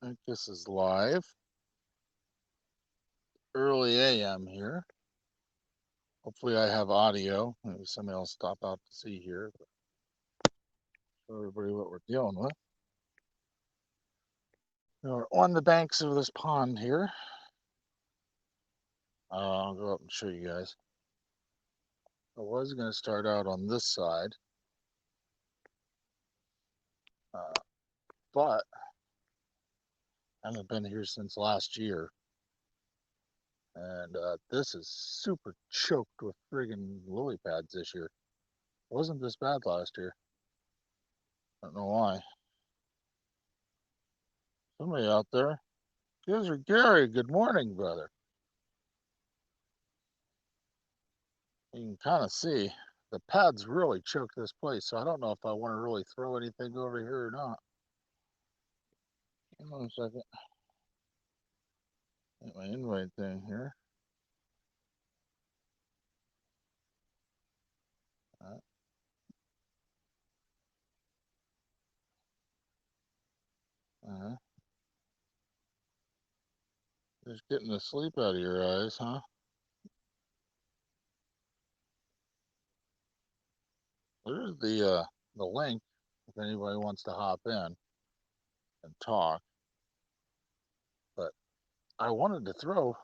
think this is live. Early AM here. Hopefully I have audio. Maybe somebody will stop out to see here. Show everybody what we're dealing with. We're on the banks of this pond here. I'll go up and show you guys. I was going to start out on this side. But I haven't been here since last year. And this is super choked with friggin' lily pads this year. It wasn't this bad last year. I don't know why. Somebody out there. Gary, good morning, brother. You can kind of see the pads really choke this place, so I don't know if I want to really throw anything over here or not. Hold on a second. Get my invite thing here. Uh-huh. Just getting the sleep out of your eyes, huh? There's the link if anybody wants to hop in and talk. But I wanted to throw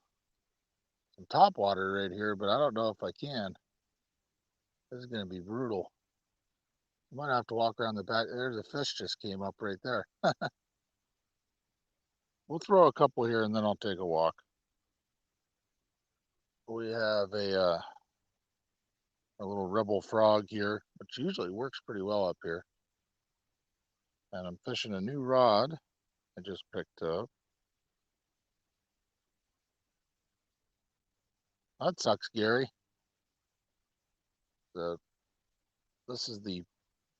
some top water right here, but I don't know if I can. This is going to be brutal. I might have to walk around the back. There's a fish just came up right there. We'll throw a couple here and then I'll take a walk. We have a little rebel frog here, which usually works pretty well up here. And I'm fishing a new rod I just picked up. That sucks, Gary. This is the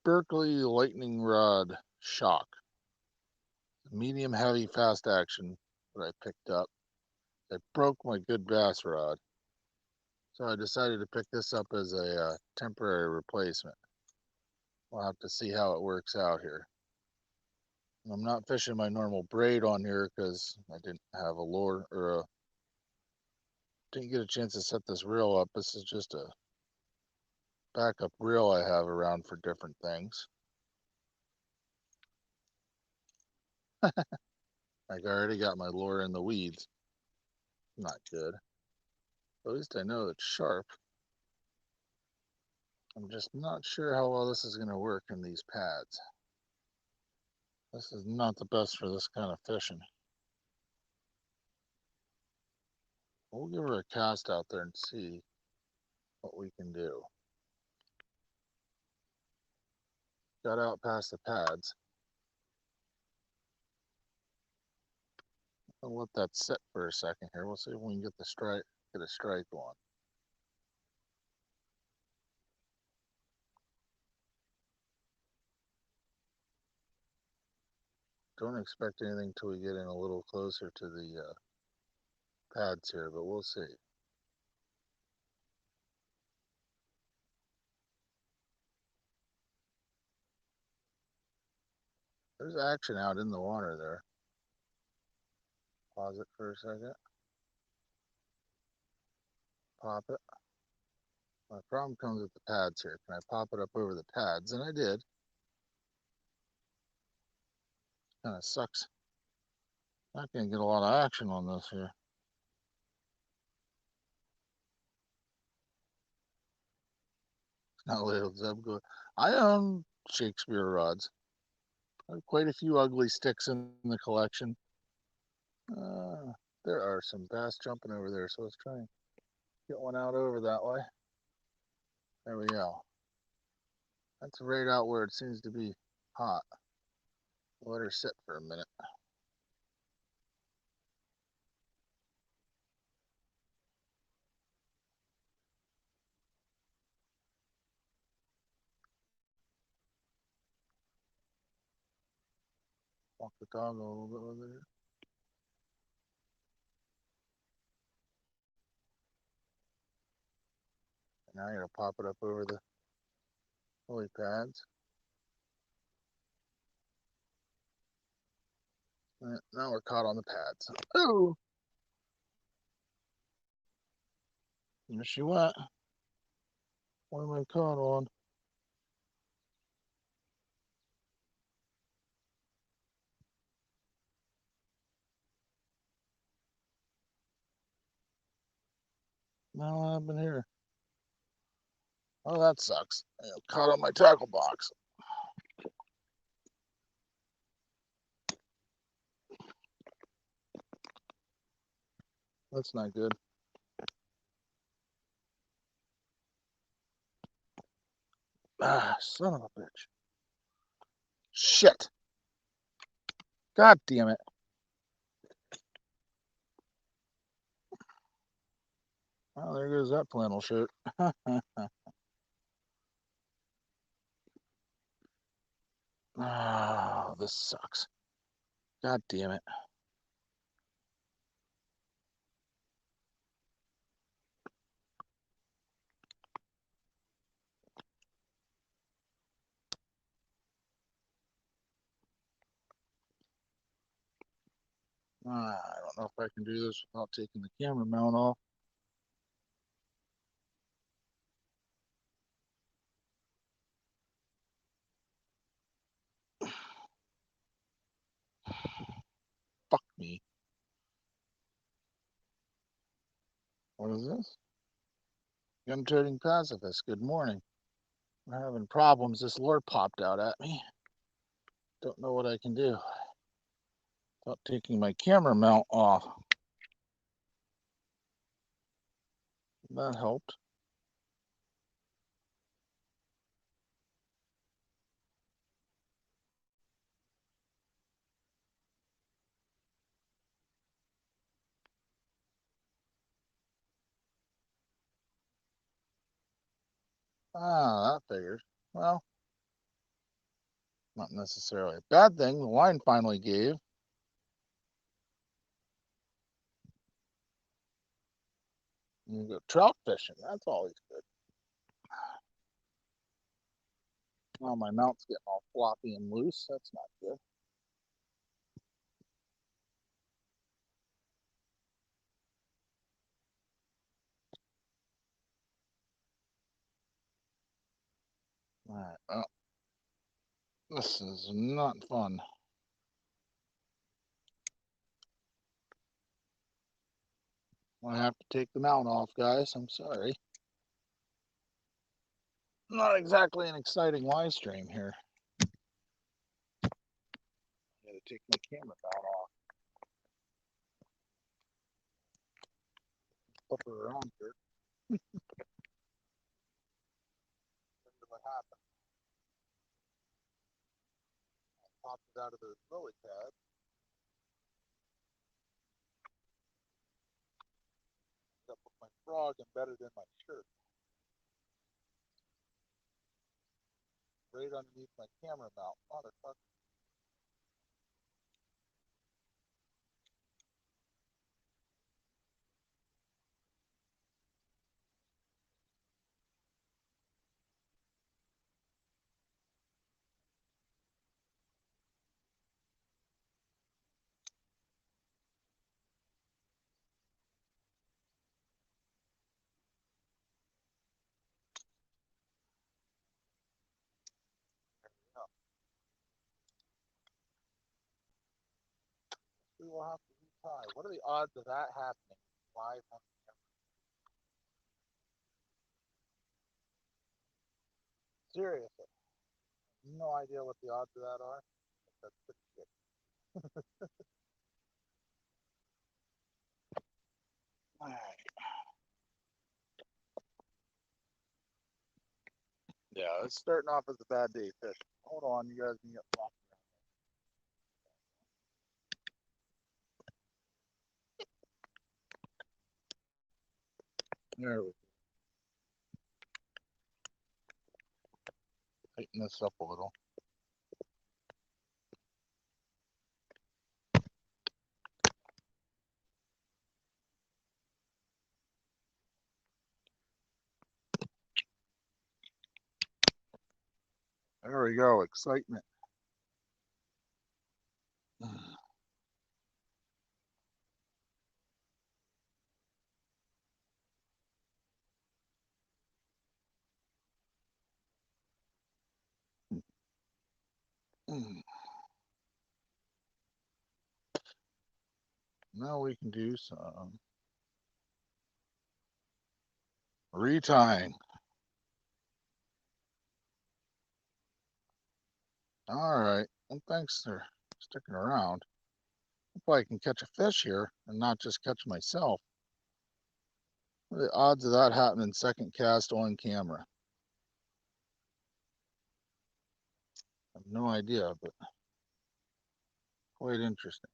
Berkley Lightning Rod Shock. Medium heavy fast action that I picked up. It broke my good bass rod. So I decided to pick this up as a temporary replacement. We'll have to see how it works out here. I'm not fishing my normal braid on here because I didn't have a lure or didn't get a chance to set this reel up. This is just a backup reel I have around for different things. I already got my lure in the weeds. Not good. At least I know it's sharp. I'm just not sure how well this is going to work in these pads. This is not the best for this kind of fishing. We'll give her a cast out there and see what we can do. Got out past the pads. I'll let that sit for a second here. We'll see if we can get a strike on. Don't expect anything till we get in a little closer to the pads here, but we'll see. There's action out in the water there. Pause it for a second. Pop it. My problem comes with the pads here. Can I pop it up over the pads? And I did. Kind of sucks. Not going to get a lot of action on this here. Not little Zeb. I own Shakespeare rods. I have quite a few ugly sticks in the collection. There are some bass jumping over there, so let's try and get one out over that way. There we go. That's right out where it seems to be hot. Let her sit for a minute. Walk the dog a little bit with her. And now you're going to pop it up over the lily pads. Now we're caught on the pads. Oh, there she went. What am I caught on? No, I've been here. Oh, that sucks. I got caught on my tackle box. That's not good. Ah, son of a bitch. Shit. God damn it. Oh, there goes that flannel shirt. Oh, this sucks. God damn it. I don't know if I can do this without taking the camera mount off. Fuck me. What is this? Gun toting pacifist. Good morning. We're having problems. This lure popped out at me. Don't know what I can do without taking my camera mount off. That helped. Ah, that figures. Well, not necessarily a bad thing. The line finally gave. You go trout fishing. That's always good. Oh, my mount's getting all floppy and loose. That's not good. All right. Well, this is not fun. I have to take the mount off, guys. I'm sorry. Not exactly an exciting live stream here. I gotta take my camera mount off. Flip her around here. What happened? Popped it out of the lily pad. Up with my frog embedded in my shirt. Right underneath my camera mount. Motherfucker. No. We will have to retie. What are the odds of that happening live on camera? Seriously. No idea what the odds of that are. That's pretty shit. Alright. Yeah, it's starting off as a bad day fish. Hold on, you guys can get flopped. There we go. Tighten this up a little. There we go. Excitement. Now we can do some retying. All right. Well, thanks for sticking around. Hopefully I can catch a fish here and not just catch myself. What are the odds of that happening second cast on camera? I have no idea, but quite interesting.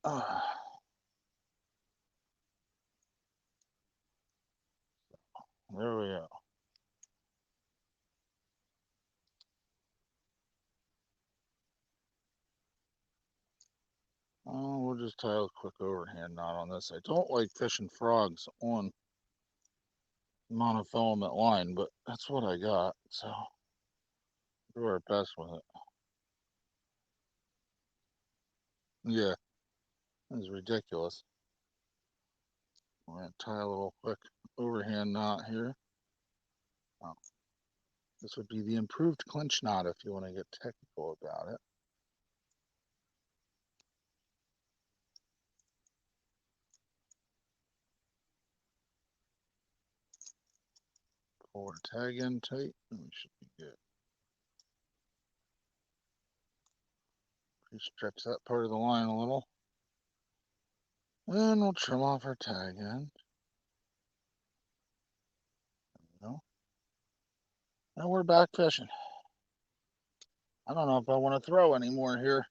There we go. Oh, we'll just tie a quick overhand knot on this. I don't like fishing frogs on monofilament line, but that's what I got, so do our best with it. Yeah, it's ridiculous. I'm gonna tie a little quick overhand knot here. Oh, this would be the improved clinch knot if you want to get technical about it. Pull our tag in tight, and we should be good. Stretch that part of the line a little. And we'll trim off our tag end. There we go. And we're back fishing. I don't know if I want to throw anymore here.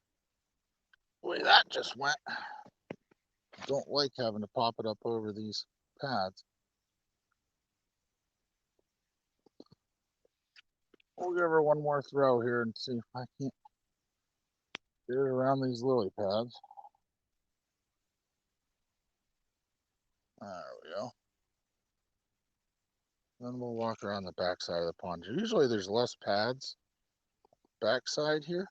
The way that just went. Don't like having to pop it up over these pads. We'll give her one more throw here and see if I can't get it around these lily pads. There we go. Then we'll walk around the back side of the pond. Usually there's less pads backside here.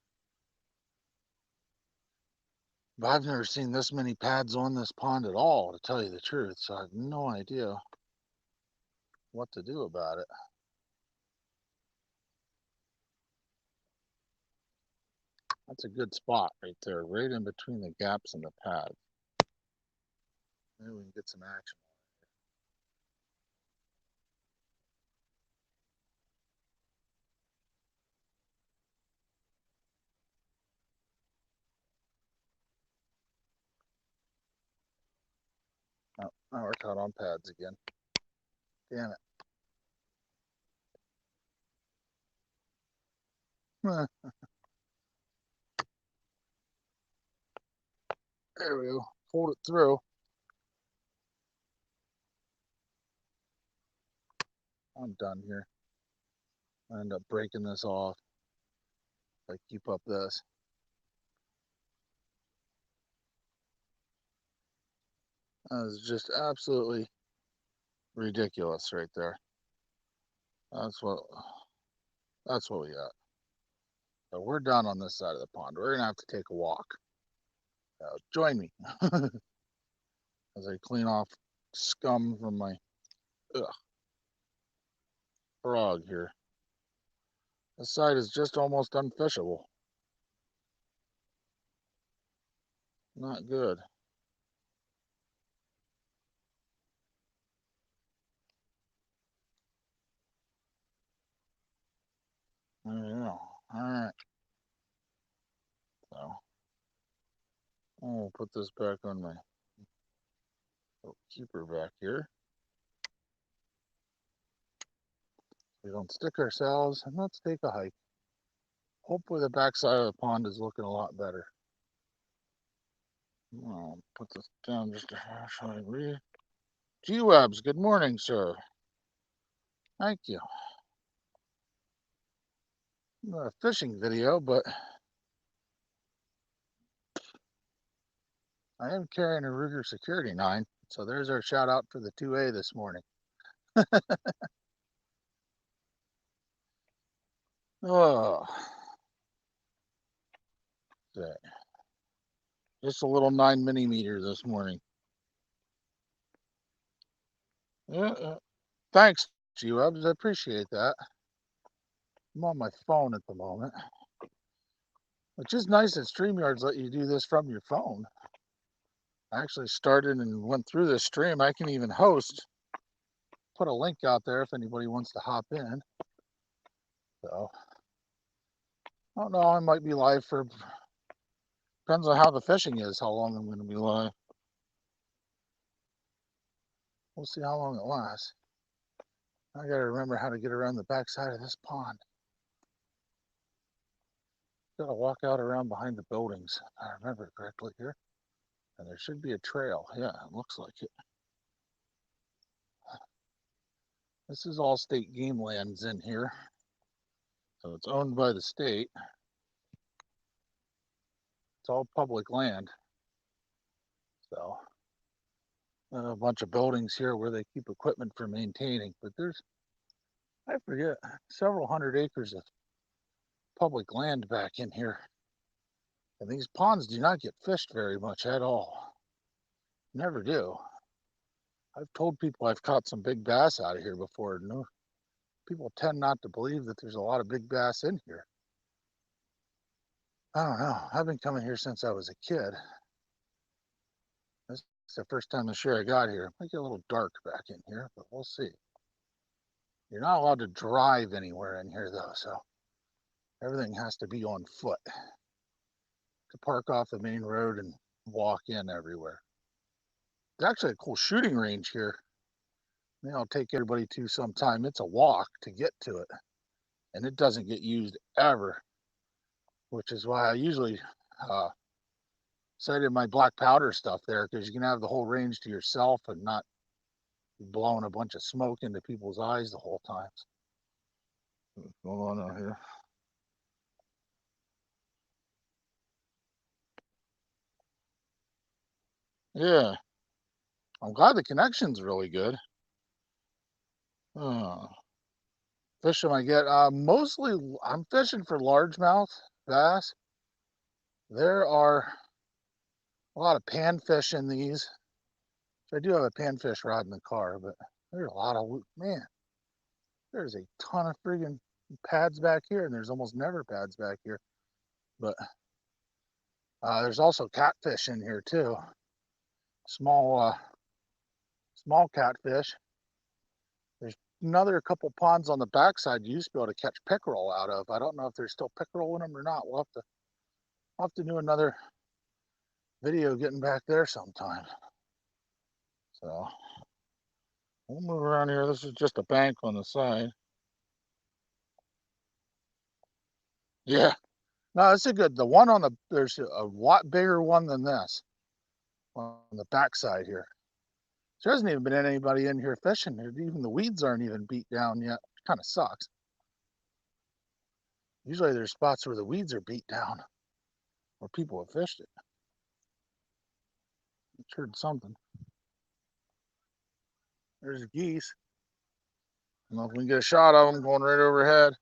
But I've never seen this many pads on this pond at all, to tell you the truth. So I have no idea what to do about it. That's a good spot right there, right in between the gaps in the pad. Maybe we can get some action. Oh, now we're caught on pads again. Damn it. There we go. Pulled it through. I'm done here. I end up breaking this off if I keep up this. That is just absolutely ridiculous right there. That's what we got. So we're done on this side of the pond. We're gonna have to take a walk. Join me as I clean off scum from my frog here. This side is just almost unfishable. Not good. There you go. All right. So I'll put this back on my keeper back here. We don't stick ourselves, and let's take a hike. Hopefully the backside of the pond is looking a lot better. I'll put this down just a hash. G-Webs, good morning, sir. Thank you. Not a fishing video, but I am carrying a Ruger Security 9, so there's our shout out for the 2A this morning. Oh, just a little 9mm this morning. Yeah, thanks, G-Webs. I appreciate that. I'm on my phone at the moment, which is nice that StreamYards let you do this from your phone. I actually started and went through this stream. I can even host, put a link out there if anybody wants to hop in. So, I don't know, I might be live for, depends on how the fishing is, how long I'm going to be live. We'll see how long it lasts. I got to remember how to get around the backside of this pond. Got to walk out around behind the buildings, if I remember correctly here. And there should be a trail. Yeah, it looks like it. This is all state game lands in here. So it's owned by the state. It's all public land. So a bunch of buildings here where they keep equipment for maintaining. But there's, I forget, several hundred acres of public land back in here. And these ponds do not get fished very much at all. Never do. I've told people I've caught some big bass out of here before. No, people tend not to believe that there's a lot of big bass in here. I don't know. I've been coming here since I was a kid. This is the first time this year I got here. It might get a little dark back in here, but we'll see. You're not allowed to drive anywhere in here though, so everything has to be on foot. To park off the main road and walk in everywhere. It's actually a cool shooting range here. Maybe I'll take everybody to sometime. It's a walk to get to it, and it doesn't get used ever, which is why I usually sighted my black powder stuff there, because you can have the whole range to yourself and not be blowing a bunch of smoke into people's eyes the whole time. What's going on out here? Yeah, I'm glad the connection's really good. Fish I get, mostly I'm fishing for largemouth bass. There are a lot of panfish in these. I do have a panfish rod in the car, but there's a lot of, man, there's a ton of friggin' pads back here, and there's almost never pads back here. But there's also catfish in here too. Small catfish. There's another couple ponds on the backside you used to be able to catch pickerel out of. I don't know if there's still pickerel in them or not. We'll have to do another video getting back there sometime. So we'll move around here. This is just a bank on the side. Yeah. No, it's a good. The one on the, there's a lot bigger one than this on the backside here. There hasn't even been anybody in here fishing. Even the weeds aren't even beat down yet. It kind of sucks. Usually there's spots where the weeds are beat down, where people have fished it. I heard something. There's geese. I don't know if we can get a shot of them going right overhead.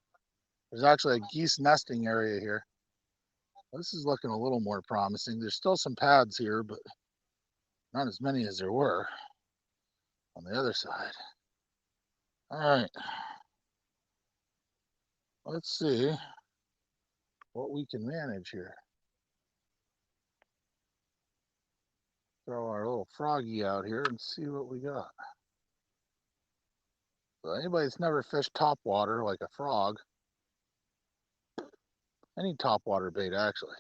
There's actually a geese nesting area here. This is looking a little more promising. There's still some pads here, but not as many as there were on the other side. All right. Let's see what we can manage here. Throw our little froggy out here and see what we got. So anybody that's never fished topwater like a frog, any topwater bait actually,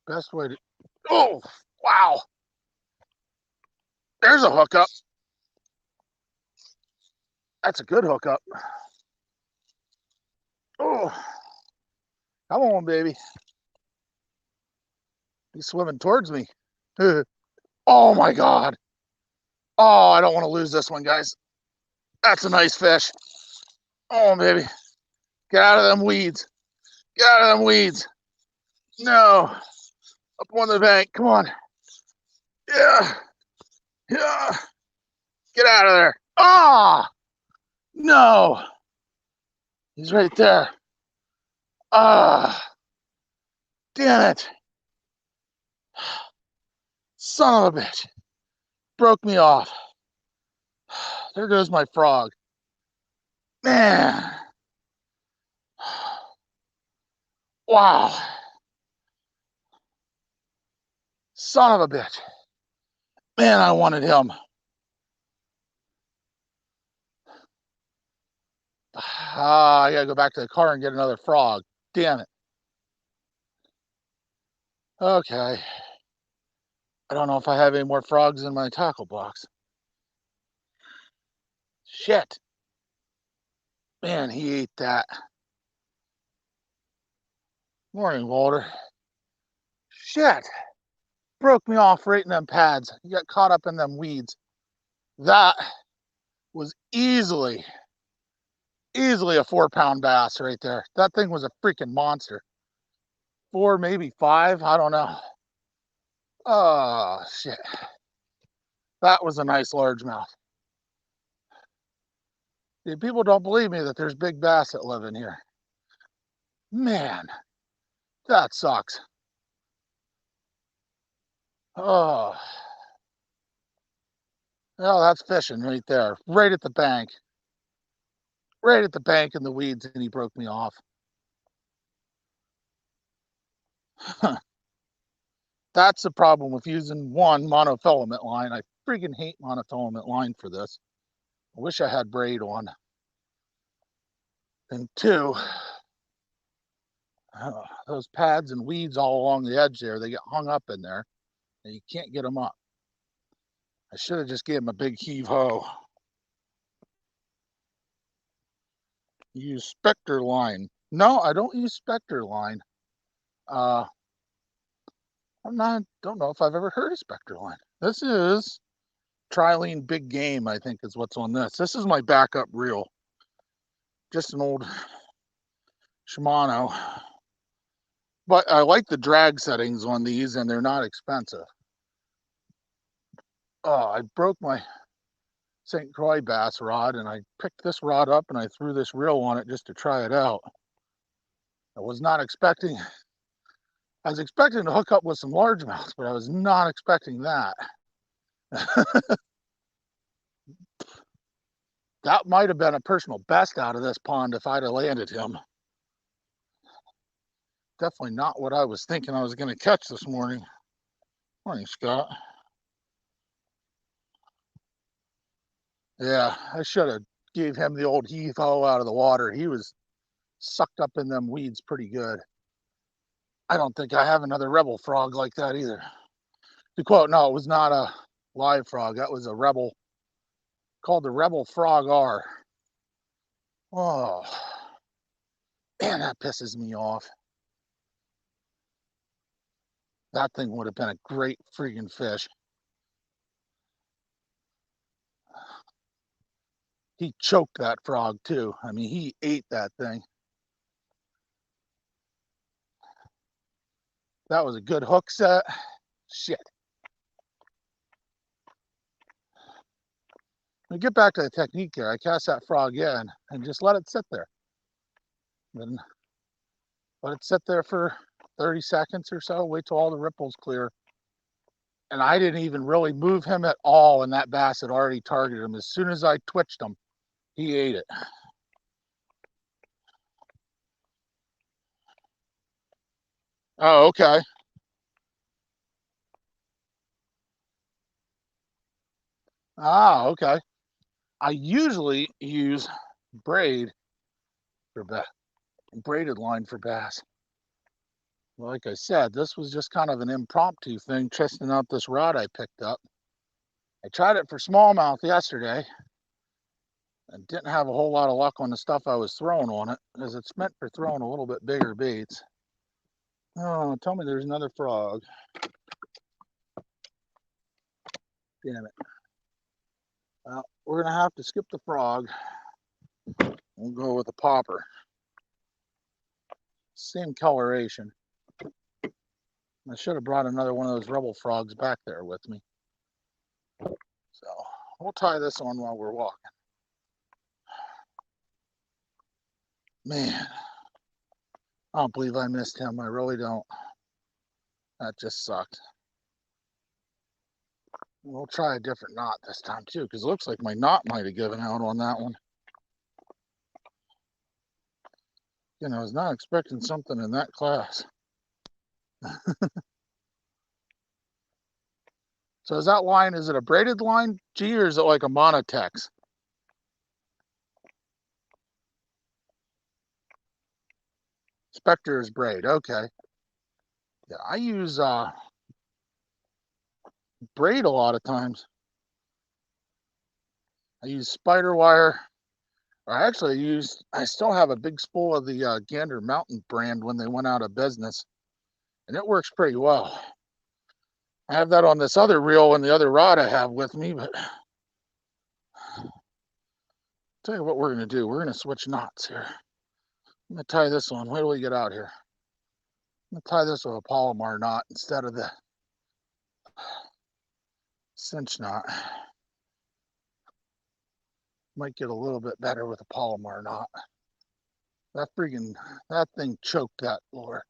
best way to, oh, wow. There's a hookup. That's a good hookup. Oh, come on, baby. He's swimming towards me. Oh my God. Oh, I don't want to lose this one, guys. That's a nice fish. Oh, baby. Get out of them weeds. Get out of them weeds. No. Up on the bank. Come on. Yeah. Yeah. Get out of there. Ah. No. He's right there. Ah. Damn it. Son of a bitch. Broke me off. There goes my frog. Man. Wow. Son of a bitch. Man, I wanted him. I gotta go back to the car and get another frog. Damn it. Okay. I don't know if I have any more frogs in my tackle box. Shit. Man, he ate that. Morning, Walter. Shit. Broke me off right in them pads. He got caught up in them weeds. That was easily a 4-pound bass right there. That thing was a freaking monster. 4, maybe 5, I don't know. Oh, shit. That was a nice largemouth. See, people don't believe me that there's big bass that live in here. Man, that sucks. Oh, well, that's fishing right there, right at the bank. Right at the bank in the weeds, and he broke me off. That's the problem with using one monofilament line. I freaking hate monofilament line for this. I wish I had braid on. And 2, those pads and weeds all along the edge there, they get hung up in there and you can't get them up. I should have just gave him a big heave ho. Use Spectre line. No, I don't use Spectre line. Don't know if I've ever heard of Spectre line. This is Trilene Big Game, I think is what's on this. This is my backup reel. Just an old Shimano. But I like the drag settings on these, and they're not expensive. Oh, I broke my St. Croix bass rod, and I picked this rod up and I threw this reel on it just to try it out. I was expecting to hook up with some largemouths, but I was not expecting that. That might have been a personal best out of this pond if I'd have landed him. Definitely not what I was thinking I was going to catch this morning. Morning, Scott. Yeah, I should have gave him the old heave-ho out of the water. He was sucked up in them weeds pretty good. I don't think I have another rebel frog like that either. To quote, no, it was not a live frog. That was a rebel called the Rebel Frog R. Oh, man, that pisses me off. That thing would have been a great freaking fish. He choked that frog too. I mean, he ate that thing. That was a good hook set. Shit. We get back to the technique here. I cast that frog in and just let it sit there. Then let it sit there for 30 seconds or so. Wait till all the ripples clear. And I didn't even really move him at all, and that bass had already targeted him. As soon as I twitched him, he ate it. Oh, okay. Ah, okay. I usually use braid for braided line for bass. Like I said, this was just kind of an impromptu thing, testing out this rod I picked up. I tried it for smallmouth yesterday and didn't have a whole lot of luck on the stuff I was throwing on it, because it's meant for throwing a little bit bigger baits. Oh, tell me there's another frog. Damn it. Well, we're gonna have to skip the frog. We'll go with a popper. Same coloration. I should have brought another one of those rebel frogs back there with me. So we'll tie this on while we're walking. Man, I don't believe I missed him. I really don't. That just sucked. We'll try a different knot this time too, because it looks like my knot might have given out on that one. You know, I was not expecting something in that class. So is that line, is it a braided line, G, or is it like a Monotex? Spectre is braid, okay. Yeah, I use braid a lot of times. I use spider wire. Or actually I still have a big spool of the Gander Mountain brand when they went out of business. And it works pretty well. I have that on this other reel and the other rod I have with me, but tell you what we're going to do. We're going to switch knots here. I'm going to tie this on. Wait till we get out here. I'm going to tie this with a Palomar knot instead of the cinch knot. Might get a little bit better with a Palomar knot. That thing choked that lure.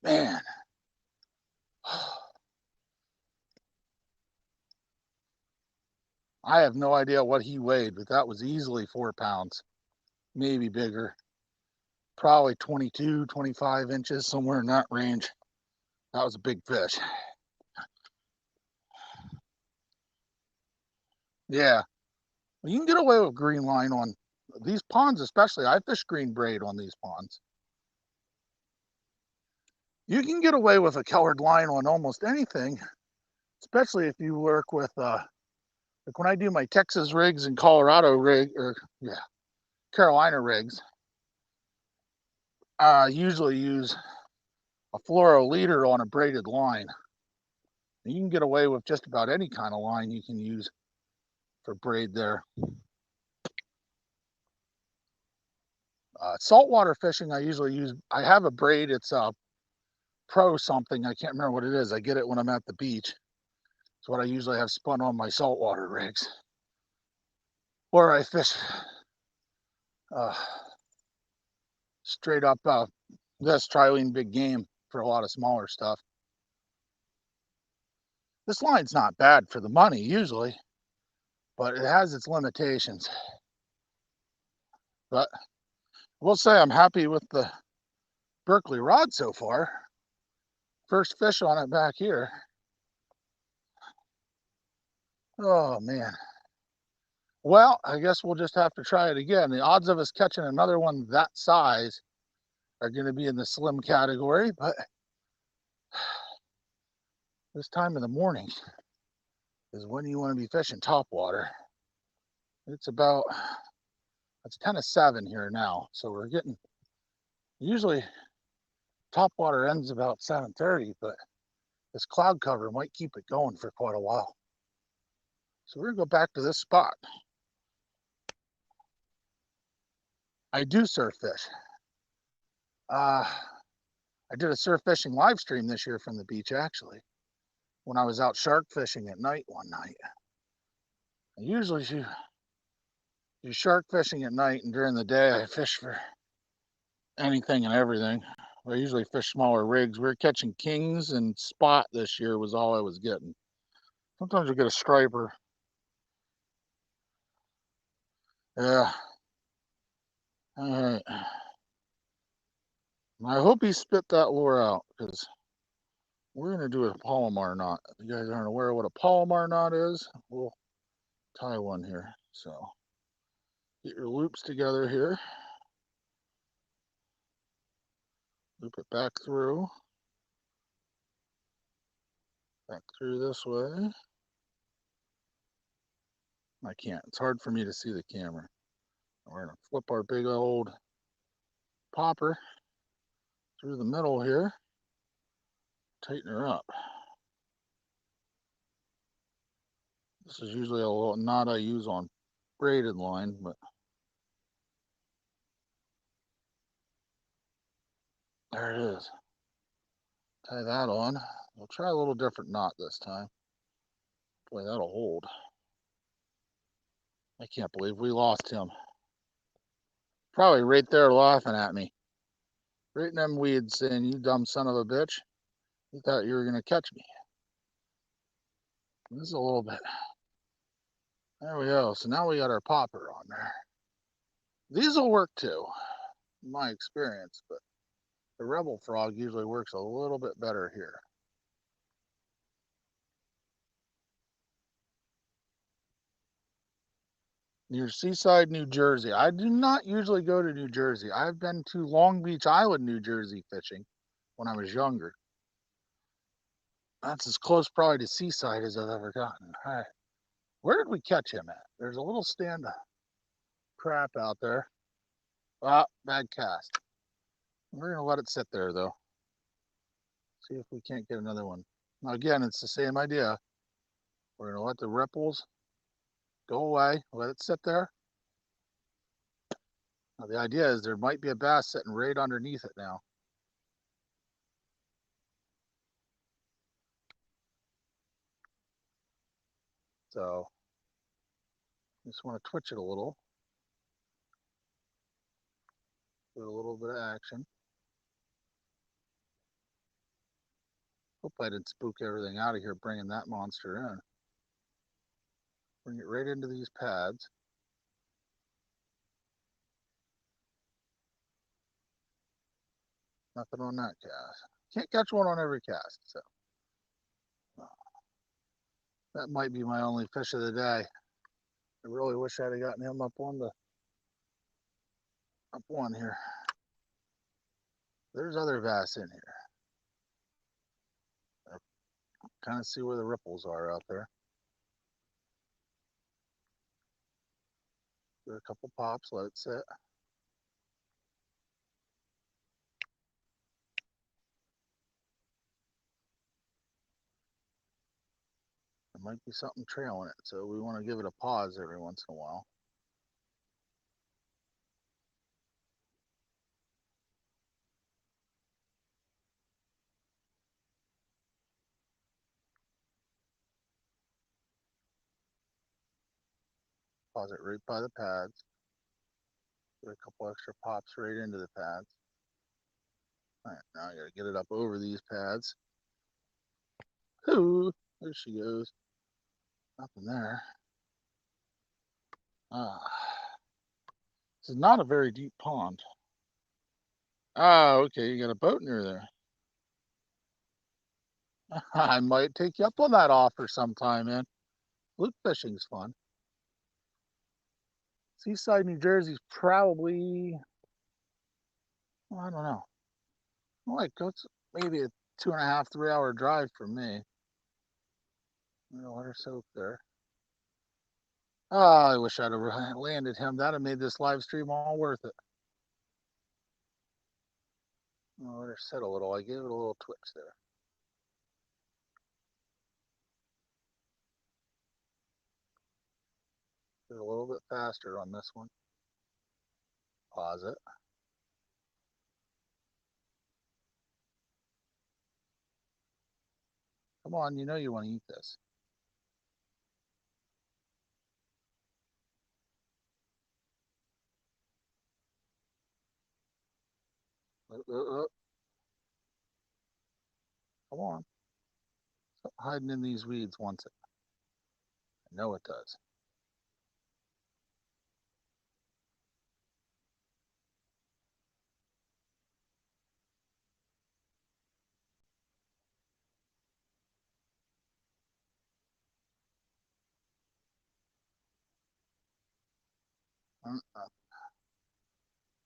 Man. I have no idea what he weighed, but that was easily 4 pounds, maybe bigger. Probably 22, 25 inches, somewhere in that range. That was a big fish. Yeah. Well, you can get away with green line on these ponds, especially. I fish green braid on these ponds. You can get away with a colored line on almost anything, especially if you work with, like when I do my Texas rigs and Colorado rig, or yeah, Carolina rigs, I usually use a fluoro leader on a braided line. You can get away with just about any kind of line you can use for braid there. Saltwater fishing, I usually use, I have a braid, it's a Pro something, I can't remember what it is. I get it when I'm at the beach. It's what I usually have spun on my saltwater rigs. Or I fish uh, straight up this trilene big game for a lot of smaller stuff. This line's not bad for the money usually, but it has its limitations. But I will say I'm happy with the Berkley rod so far. First fish on it back here. Oh man. Well, I guess we'll just have to try it again. The odds of us catching another one that size are going to be in the slim category, but this time of the morning is when you want to be fishing topwater. It's 10 to 7 here now, so we're getting, usually topwater ends about 7:30, but this cloud cover might keep it going for quite a while. So we're gonna go back to this spot. I do surf fish. I did a surf fishing live stream this year from the beach actually, when I was out shark fishing at night one night. I usually do shark fishing at night, and during the day I fish for anything and everything. I usually fish smaller rigs. We were catching kings, and spot this year was all I was getting. Sometimes we get a striper. Yeah. All right. I hope he spit that lure out, because we're going to do a Palomar knot. If you guys aren't aware of what a Palomar knot is, we'll tie one here. So get your loops together here. Loop it back through this way. I can't. It's hard for me to see the camera. We're going to flip our big old popper through the middle here. Tighten her up. This is usually a little knot I use on braided line, but there it is. Tie that on. We'll try a little different knot this time. Boy, that'll hold. I can't believe we lost him. Probably right there laughing at me. Right in them weeds saying, you dumb son of a bitch. You thought you were going to catch me. This is a little bit. There we go. So now we got our popper on there. These will work too. in my experience, but the rebel frog usually works a little bit better here. Near Seaside, New Jersey. I do not usually go to New Jersey. I've been to Long Beach Island, New Jersey fishing when I was younger. That's as close probably to Seaside as I've ever gotten. All right. Where did we catch him at? There's a little stand of crap out there. Ah, bad cast. We're going to let it sit there, though. See if we can't get another one. Now, again, it's the same idea. We're going to let the ripples go away, let it sit there. Now, the idea is there might be a bass sitting right underneath it now. So, just want to twitch it a little. Give it a little bit of action. Hope I didn't spook everything out of here bringing that monster in. Bring it right into these pads. Nothing on that cast. Can't catch one on every cast, so that might be my only fish of the day. I really wish I'd have gotten him up on the up one here. There's other bass in here. I kind of see where the ripples are out there. Give it a couple pops, let it sit. There might be something trailing it, so we want to give it a pause every once in a while. Pause it right by the pads. Get a couple extra pops right into the pads. All right, now I gotta get it up over these pads. Ooh, there she goes. Nothing there. Ah, this is not a very deep pond. Ah, okay, you got a boat near there. I might take you up on that offer sometime, man. Fluke fishing's fun. Seaside, New Jersey's probably, well, I don't know. Like, it's maybe a 2.5, 3 hour drive from me. Let her soak there. Oh, I wish I'd have landed him. That'd have made this live stream all worth it. Let her sit a little. I gave it a little twitch there. Get a little bit faster on this one. Pause it. Come on, you know you want to eat this. Come on. Stop hiding in these weeds once it. I know it does.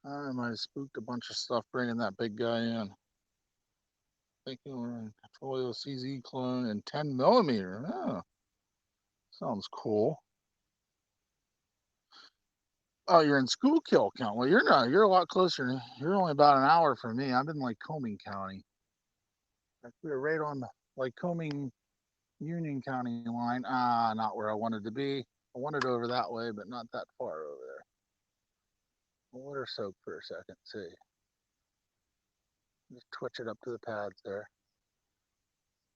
I might have spooked a bunch of stuff bringing that big guy in. Thinking we're in Folio CZ clone and 10 millimeter. Oh, sounds cool. Oh, you're in Schuylkill County. Well, you're not. You're a lot closer. You're only about an hour from me. I'm in Lycoming County. Like we were right on the Lycoming Union County line. Ah, not where I wanted to be. I wanted over that way, but not that far over there. I'll let her soak for a second. See. Just twitch it up to the pads there.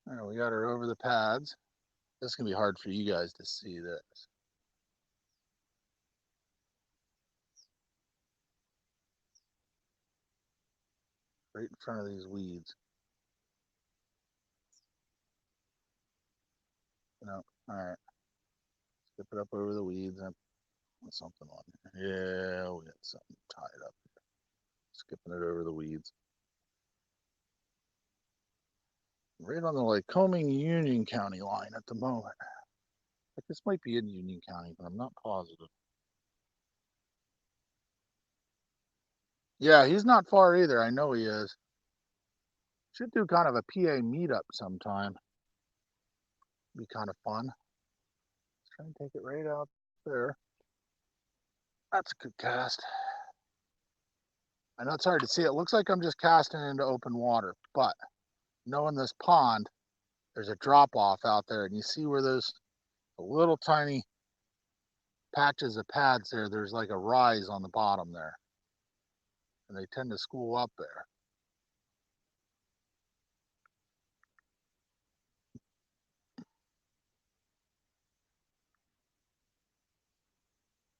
There, we got her over the pads. This is gonna be hard for you guys to see this. Right in front of these weeds. No, all right. Skip it up over the weeds and put something on there. Yeah, we got something tied up. skipping it over the weeds. Right on the Lycoming Union County line at the moment. But this might be in Union County, but I'm not positive. Yeah, he's not far either. I know he is. Should do kind of a PA meetup sometime. Be kind of fun. Let's try and take it right out there. That's a good cast. I know it's hard to see. It looks like I'm just casting into open water, but knowing this pond, there's a drop off out there, and you see where those little tiny patches of pads there, there's like a rise on the bottom there, and they tend to school up there.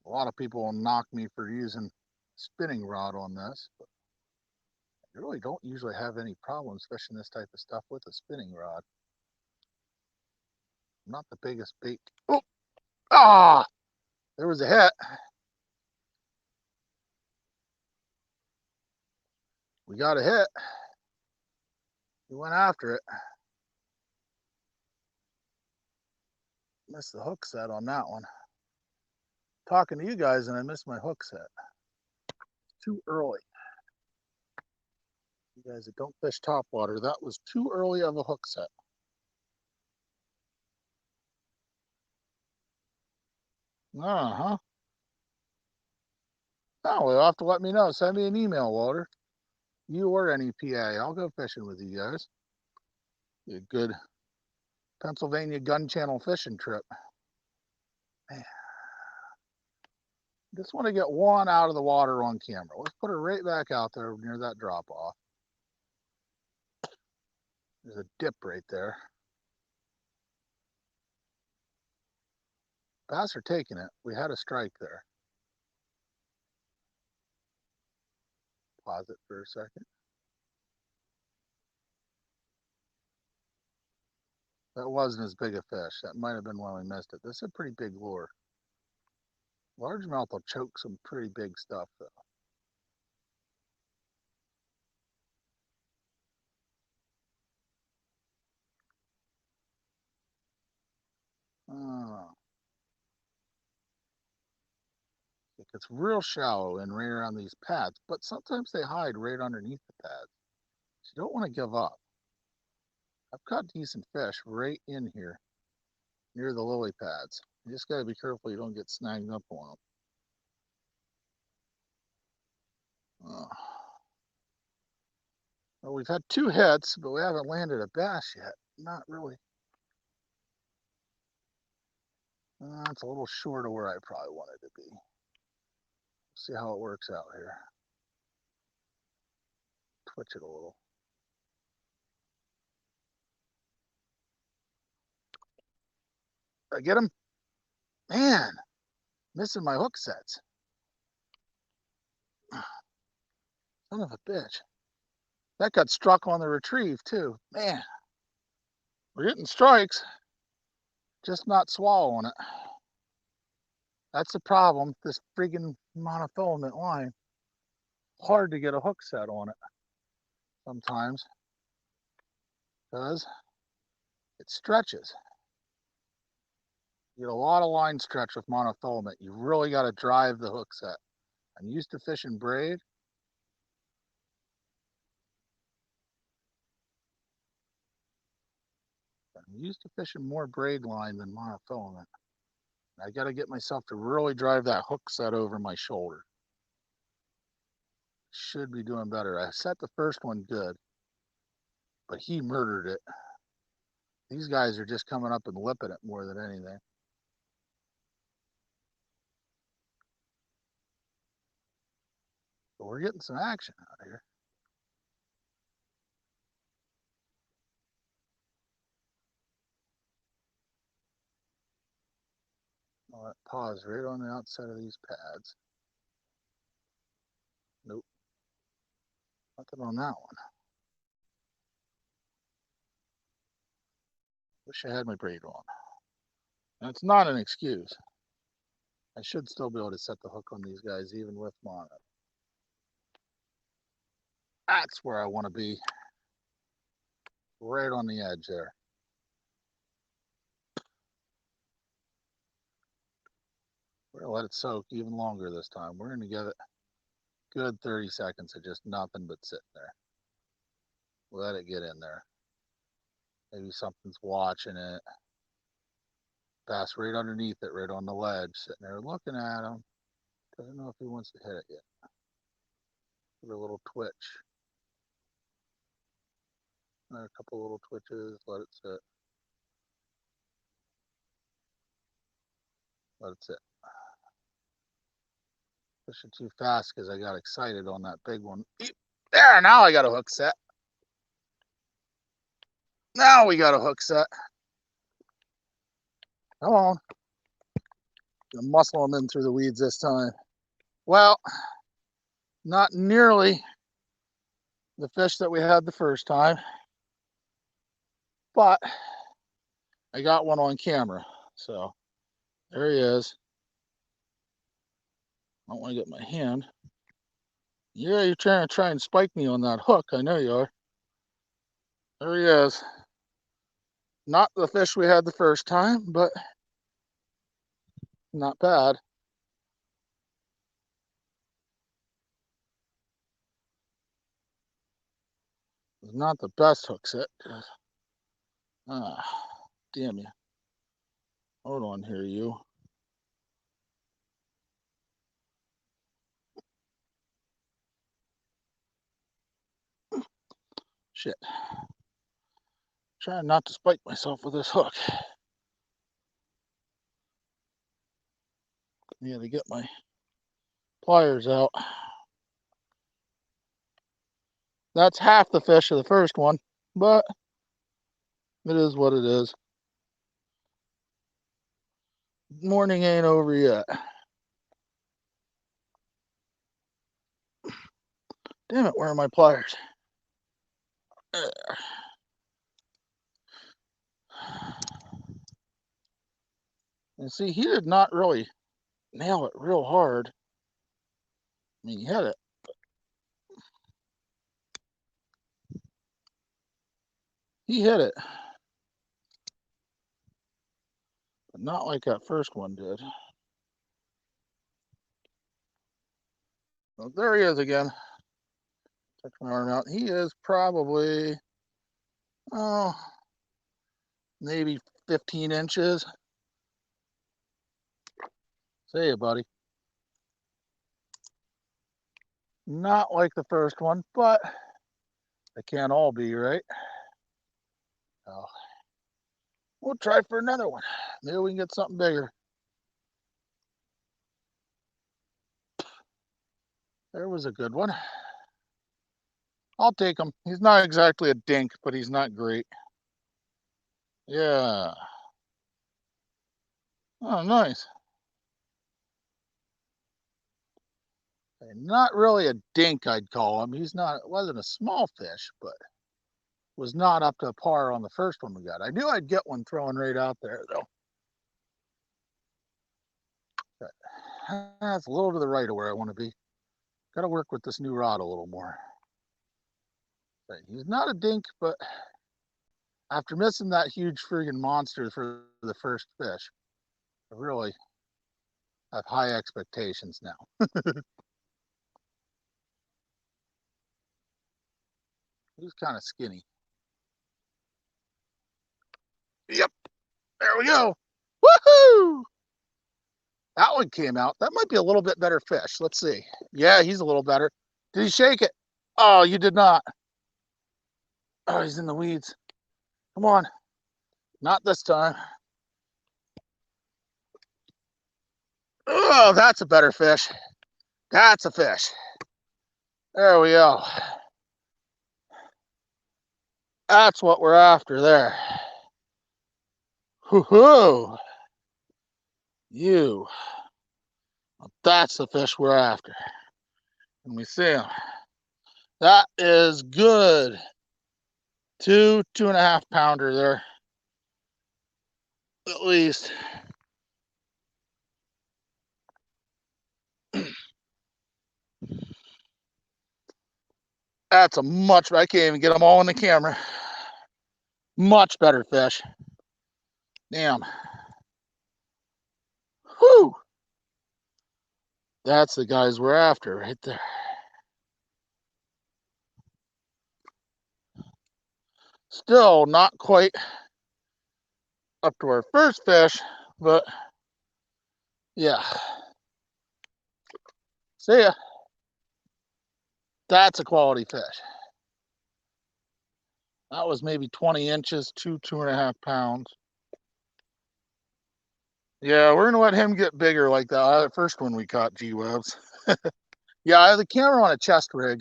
A lot of people will knock me for using spinning rod on this, but I really don't usually have any problems fishing this type of stuff with a spinning rod. I'm not the biggest bait. Oh, there was a hit. We got a hit. We went after it. Missed the hook set on that one. Talking to you guys and I missed my hook set. Too early. You guys that don't fish topwater, that was too early of a hook set. Uh-huh. Oh, you'll have to let me know. Send me an email, Walter. You or any PA. I'll go fishing with you guys. Be a good Pennsylvania Gun Channel fishing trip. Man. Just want to get one out of the water on camera. Let's put her right back out there near that drop off. There's a dip right there. Bass are taking it. We had a strike there. Pause it for a second. That wasn't as big a fish. That might have been when we missed it. This is a pretty big lure. Largemouth will choke some pretty big stuff though. It gets real shallow and right around these pads, but sometimes they hide right underneath the pads. So you don't want to give up. I've caught decent fish right in here near the lily pads. You just got to be careful you don't get snagged up on them. Well, we've had 2 hits, but we haven't landed a bass yet. Not really. It's a little short of where I probably wanted to be. See how it works out here. Twitch it a little. Did I get him? Man, missing my hook sets. Son of a bitch. That got struck on the retrieve too. Man, we're getting strikes, just not swallowing it. That's the problem. This friggin' monofilament line. Hard to get a hook set on it sometimes because it stretches. You get a lot of line stretch with monofilament. You really got to drive the hook set. I'm used to fishing braid. I'm used to fishing more braid line than monofilament. I got to get myself to really drive that hook set over my shoulder. Should be doing better. I set the first one good, but he murdered it. These guys are just coming up and lipping it more than anything. But we're getting some action out here. I'll let pause right on the outside of these pads. Nope. Nothing on that one. Wish I had my braid on. And it's not an excuse. I should still be able to set the hook on these guys even with mono. That's where I want to be. Right on the edge there. We're going to let it soak even longer this time. We're going to give it good 30 seconds of just nothing but sitting there. Let it get in there. Maybe something's watching it. Pass right underneath it, right on the ledge, sitting there looking at him. Doesn't know if he wants to hit it yet. Give it a little twitch. Another couple little twitches, let it sit. Let it sit. Pushing too fast because I got excited on that big one. There, now I got a hook set. Now we got a hook set. Come on. Gonna muscle them in through the weeds this time. Well, not nearly the fish that we had the first time, but I got one on camera. So there he is. I don't want to get my hand. Yeah, you're trying to and spike me on that hook. I know you are. There he is. Not the fish we had the first time, but not bad. It's not the best hook set. Ah, damn you. Hold on here, you. Shit. Trying not to spike myself with this hook. I gotta get my pliers out. That's half the fish of the first one, but it is what it is. Morning ain't over yet. Damn it, where are my pliers? And see, he did not really nail it real hard. I mean, he hit it. He hit it. But not like that first one did. Well, there he is again. Touch my arm out. He is probably, oh, maybe 15 inches. See ya, buddy. Not like the first one, but they can't all be, right? Oh, we'll try for another one. Maybe we can get something bigger. There was a good one. I'll take him. He's not exactly a dink, but he's not great. Yeah. Oh, nice. Not really a dink, I'd call him. He's not, wasn't a small fish, but was not up to par on the first one we got. I knew I'd get one throwing right out there, though. But that's a little to the right of where I want to be. Got to work with this new rod a little more. But he's not a dink, but after missing that huge friggin' monster for the first fish, I really have high expectations now. He's kind of skinny. Yep, there we go. Woohoo! That one came out. That might be a little bit better fish. Let's see. Yeah, he's a little better. Did he shake it? Oh, you did not. Oh, he's in the weeds. Come on. Not this time. Oh, that's a better fish. That's a fish. There we go. That's what we're after there. Hoo-hoo. You. Well, that's the fish we're after. Let me see him. That is good. 2.5 pounder there. At least. That's a much, I can't even get them all in the camera. Much better fish. Damn. Whew. That's the guys we're after right there. Still not quite up to our first fish, but yeah. See ya. That's a quality fish. That was maybe 20 inches, 2.5 pounds. Yeah, we're gonna let him get bigger like that first one we caught, G-Webs. Yeah, I have the camera on a chest rig.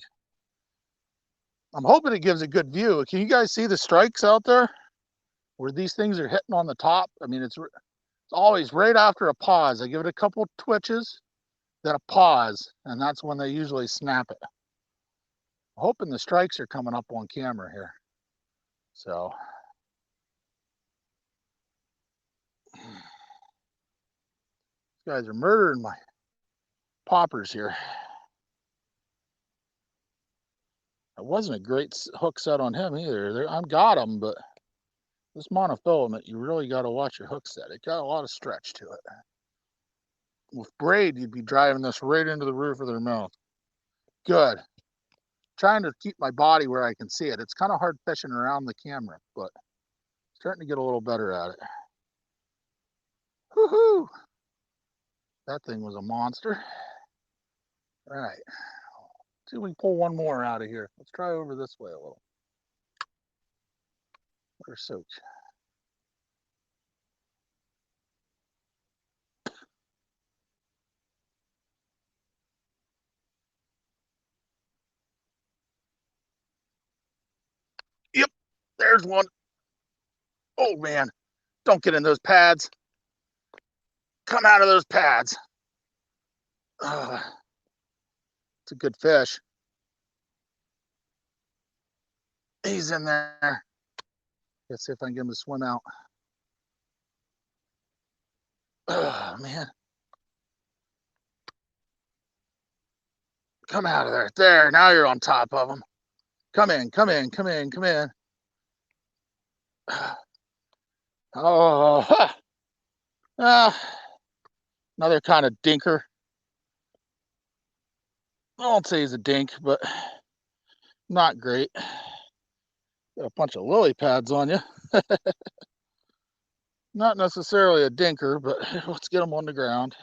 I'm hoping it gives a good view. Can you guys see the strikes out there? Where these things are hitting on the top? I mean, it's always right after a pause. I give it a couple twitches, then a pause, and that's when they usually snap it. I'm hoping the strikes are coming up on camera here. So, these guys are murdering my poppers here. It wasn't a great hook set on him either. I've got him, but this monofilament, you really got to watch your hook set. It got a lot of stretch to it. With braid, you'd be driving this right into the roof of their mouth. Good. Trying to keep my body where I can see it. It's kind of hard fishing around the camera, but starting to get a little better at it. Woohoo! That thing was a monster. All right. See if we can pull one more out of here. Let's try over this way a little. Where's Soch? Yep, there's one. Oh man, don't get in those pads. Come out of those pads. It's a good fish. He's in there. Let's see if I can get him to swim out. Oh man. Come out of there. There, now you're on top of him. Come in, come in, come in, come in. Oh, another kind of dinker. I won't say he's a dink, but not great. Got a bunch of lily pads on you. Not necessarily a dinker, but let's get him on the ground.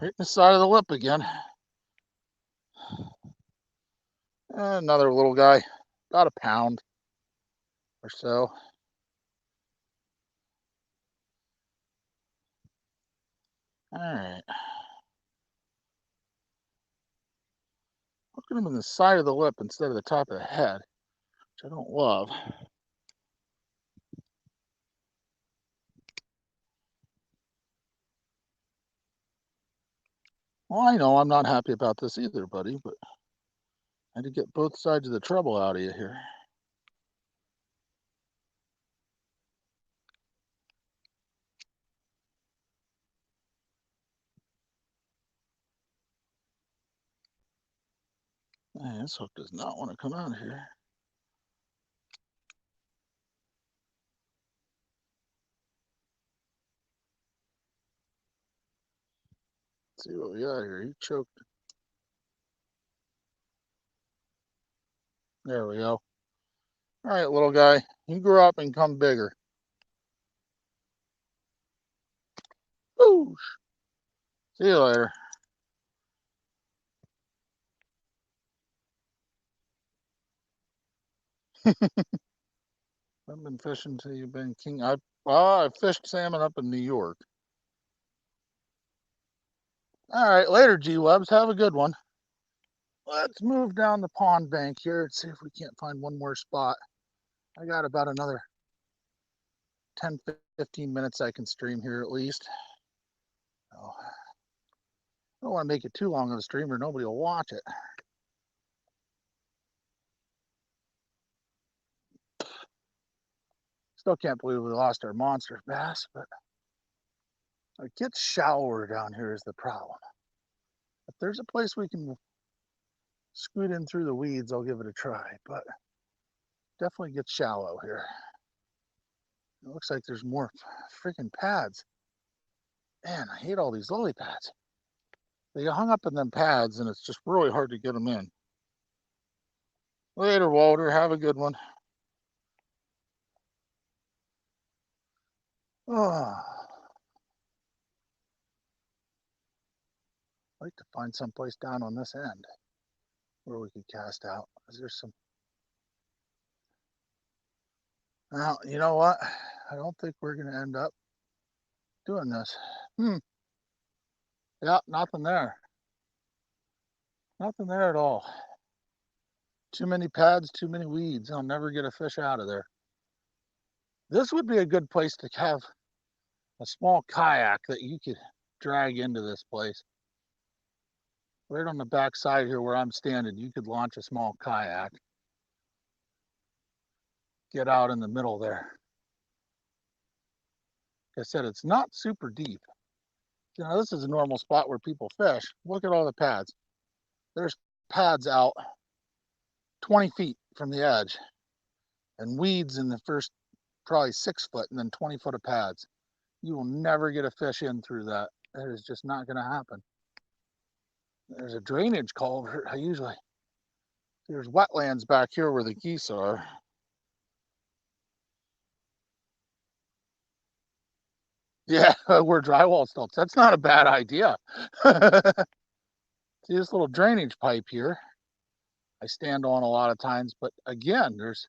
Right in the side of the lip again. Another little guy, about a pound or so. All right. Look at him in the side of the lip instead of the top of the head, which I don't love. Well, I know I'm not happy about this either, buddy, but I had to get both sides of the trouble out of you here. Man, this hook does not want to come out of here. Let's see what we got here. He choked. There we go. All right, little guy. You grow up and come bigger. Whoosh. See you later. I've been fishing till you've been king. I fished salmon up in New York. All right, later, G-Webs. Have a good one. Let's move down the pond bank here and see if we can't find one more spot. I got about another 10, 15 minutes I can stream here at least. Oh, I don't want to make it too long of a stream or nobody will watch it. Still can't believe we lost our monster bass, but It gets shallower down here is the problem. If there's a place we can scoot in through the weeds, I'll give it a try, but definitely gets shallow here. It looks like there's more freaking pads. Man, I hate all these lily pads. They get hung up in them pads and it's just really hard to get them in. Later, Walter. Have a good one. Oh, I'd like to find someplace down on this end where we could cast out. Is there some? Now, you know what? I don't think we're going to end up doing this. Yeah, nothing there. Nothing there at all. Too many pads, too many weeds. I'll never get a fish out of there. This would be a good place to have a small kayak that you could drag into this place. Right on the back side here where I'm standing, you could launch a small kayak. Get out in the middle there. Like I said, it's not super deep. You know, this is a normal spot where people fish. Look at all the pads. There's pads out 20 feet from the edge and weeds in the first probably 6 foot and then 20 foot of pads. You will never get a fish in through that. That is just not going to happen. There's a drainage culvert. There's wetlands back here where the geese are. Yeah, we're drywall stilts. That's not a bad idea. See this little drainage pipe here I stand on a lot of times, but again, there's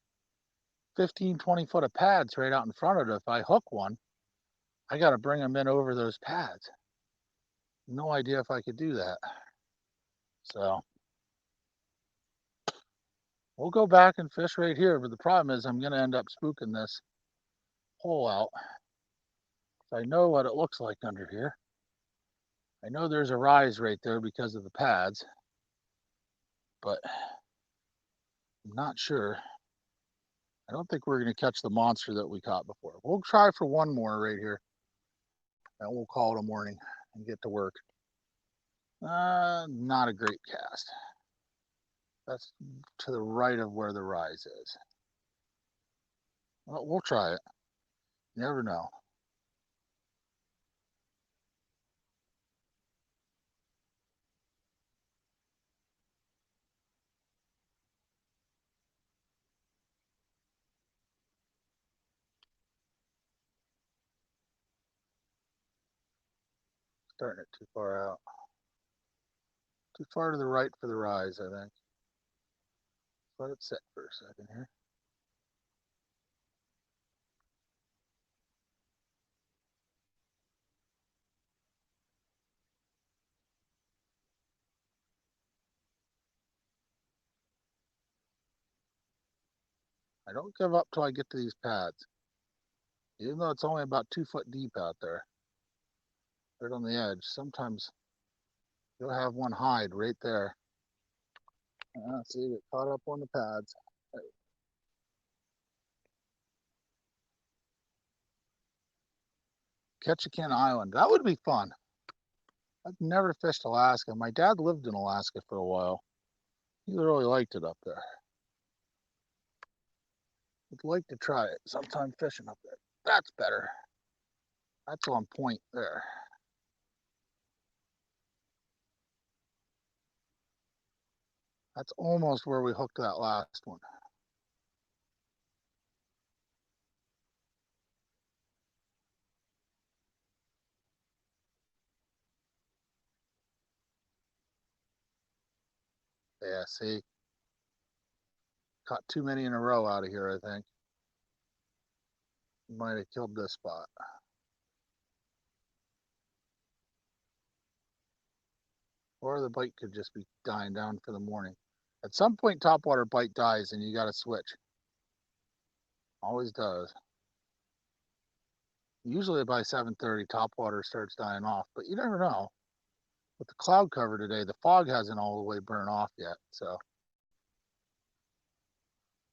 15, 20 foot of pads right out in front of it. If I hook one, I got to bring them in over those pads. No idea if I could do that. So we'll go back and fish right here, but the problem is I'm going to end up spooking this hole out. I know what it looks like under here. I know there's a rise right there because of the pads, but I'm not sure. I don't think we're going to catch the monster that we caught before. We'll try for one more right here, and we'll call it a morning and get to work. Not a great cast. That's to the right of where the rise is. Well, we'll try it. You never know. Starting it too far out. Too far to the right for the rise, I think. Let it sit for a second here. I don't give up till I get to these pads. Even though it's only about 2 foot deep out there. Right on the edge. Sometimes you'll have one hide right there. See, get caught up on the pads. Ketchikan Island. That would be fun. I've never fished Alaska. My dad lived in Alaska for a while. He really liked it up there. I'd like to try it sometime fishing up there. That's better. That's on point there. That's almost where we hooked that last one. Yeah, see? Caught too many in a row out of here, I think. Might have killed this spot. Or the bite could just be dying down for the morning. At some point, topwater bite dies and you got to switch. Always does. Usually by 7:30, topwater starts dying off, but you never know. With the cloud cover today, the fog hasn't all the way burned off yet, so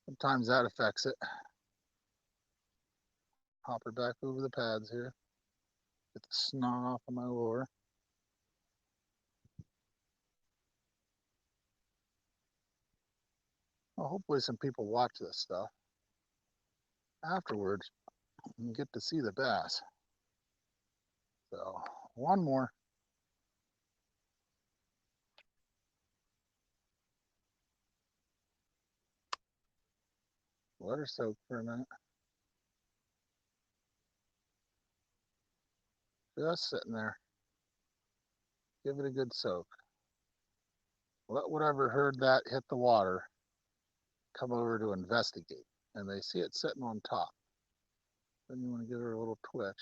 sometimes that affects it. Hop her back over the pads here. Get the snot off of my lure. Well, hopefully some people watch this stuff afterwards and get to see the bass. So one more. Let her soak for a minute. Just sitting there. Give it a good soak. Let whatever heard that hit the water come over to investigate. And they see it sitting on top. Then you want to give her a little twitch.